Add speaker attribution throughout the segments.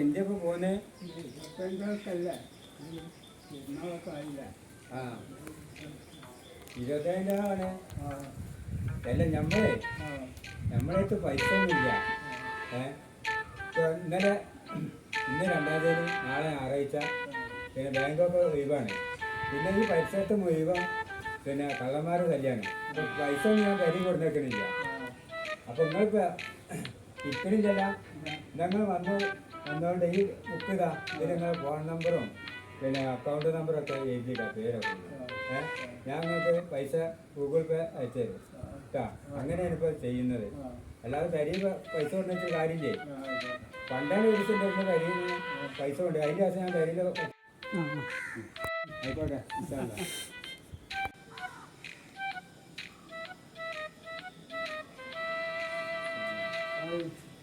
Speaker 1: എൻ്റെ ഇപ്പൊ പോന്നെ ആ 25,000 അല്ല നമ്മളടുത്ത് പൈസ ഒന്നുമില്ല. ഇന്നലെ ഇന്ന് 2-ാം തീയതി, നാളെ ഞായറാഴ്ച, പിന്നെ ബാങ്കൊക്കെ ഒഴിവാണ്. പിന്നെ ഈ പരിസരത്ത് മുഴുവൻ പിന്നെ കള്ളന്മാരുടെ കല്യാണം. അപ്പോൾ പൈസ ഒന്നും ഞാൻ കരി കൊടുത്തേക്കണില്ല. അപ്പോൾ നിങ്ങളിപ്പോൾ ഇരിക്കണില്ലല്ല, ഞങ്ങൾ വന്നുകൊണ്ട് ഈ ബുക്ക് ഇതാ, ഇതിൽ നിങ്ങളുടെ ഫോൺ നമ്പറും പിന്നെ അക്കൗണ്ട് നമ്പറൊക്കെ എഴുതിയിട്ടാ പേരൊക്കെ. ഞാൻ നിങ്ങൾക്ക് പൈസ ഗൂഗിൾ പേ അയച്ചു തരും കേട്ടോ. അങ്ങനെയാണ് ഇപ്പോൾ ചെയ്യുന്നത്. അല്ലാതെ തരി പൈസ കൊണ്ടുവച്ച കാര്യമില്ലേ. പണ്ടാണ് വിളിച്ചിട്ടുണ്ടായിരുന്ന കരിയിൽ പൈസ കൊണ്ട് അതിൻ്റെ ദിവസം ഞാൻ കരിയിൽ ആയിക്കോട്ടെ.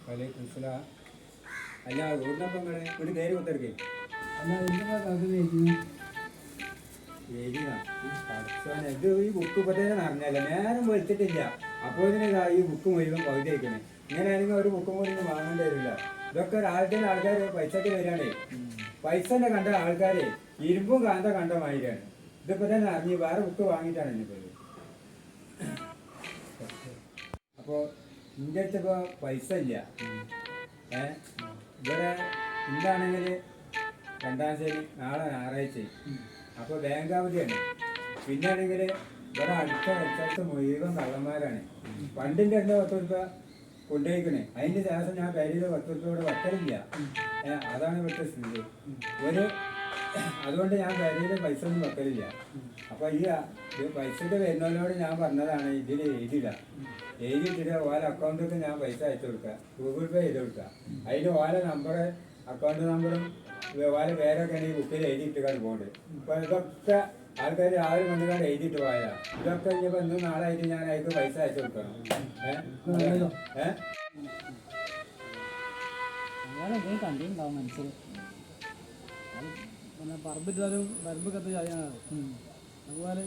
Speaker 1: വലൈക്കും സലാം. അല്ല റോഡിനപ്പം നിങ്ങളെ ഒരു കയറി കുത്തിറക്കേ ഇത് ഈ ബുക്ക് ഇപ്പത്തേനെ നിറഞ്ഞല്ല, നേരം വലിച്ചിട്ടില്ല. അപ്പോൾ ഇതിന് ഈ ബുക്ക് മുഴുവൻ പകുതി വയ്ക്കണേ. ഇങ്ങനെയാണെങ്കിൽ ഒരു ബുക്ക് മുഴുവൻ വാങ്ങേണ്ടി വരില്ല. ഇതൊക്കെ രാവിലത്തെ ആൾക്കാർ പൈസക്ക് വരികയാണേ. പൈസ തന്നെ കണ്ട ആൾക്കാർ ഇരുമ്പും കാന്ത കണ്ട മാതിരിയാണ്. ഇതിപ്പോ തന്നെ അറിഞ്ഞ് വേറെ ബുക്ക് വാങ്ങിയിട്ടാണ് ഇനിയിപ്പോൾ. അപ്പോൾ എൻ്റെ അടുത്തിപ്പോൾ പൈസ ഇല്ല. ഇവിടെ ഇന്നാണെങ്കിൽ 2-ാം തീയതി, നാളെ ഞായറാഴ്ച. അപ്പോൾ ബാങ്ക് അവധിയാണ്. പിന്നെ ആണെങ്കിൽ ഇവിടെ അടുത്ത മുഴുവൻ കള്ളന്മാരാണ്. പണ്ടിൻ്റെ എൻ്റെ 10 രൂപ കൊണ്ടുപോയിക്കണേ. അതിൻ്റെ ശേഷം ഞാൻ കയ്യിൽ 10 രൂപ ഇവിടെ വെക്കലില്ല. അതാണ് ഇവിടുത്തെ സ്ഥിതി. അതുകൊണ്ട് ഞാൻ കയ്യിൽ പൈസ ഒന്നും വെക്കലില്ല. അപ്പോൾ ഈ പൈസയുടെ വരുന്നവരോട് ഞാൻ പറഞ്ഞതാണ് ഇതിൽ എഴുതിയിട്ടിട്ട് ഓല അക്കൗണ്ടിലേക്ക് ഞാൻ പൈസ അയച്ചു കൊടുക്കുക, ഗൂഗിൾ പേ ചെയ്ത് കൊടുക്കുക. അതിൽ ഓല നമ്പർ, അക്കൗണ്ട് നമ്പറും ഓല പേരൊക്കെയാണ് ഈ ബുക്കിൽ എഴുതിയിട്ടാണ് പോകുന്നത്. അപ്പോൾ ഇതൊക്കെ ആൾക്കാർ രാവിലെ വന്നുകൊണ്ട് എഴുതിയിട്ട് പോയാ. ഇതൊക്കെ ഇനിയിപ്പോൾ ഇന്നും നാളായിട്ട് ഞാൻ അതിലേക്ക് പൈസ അയച്ചു കൊടുക്കണം.
Speaker 2: കണ്ടിട്ടുണ്ടാവും മനസ്സിൽ. പിന്നെ പറമ്പിട്ടാലും പറമ്പ് കത്ത് അതുപോലെ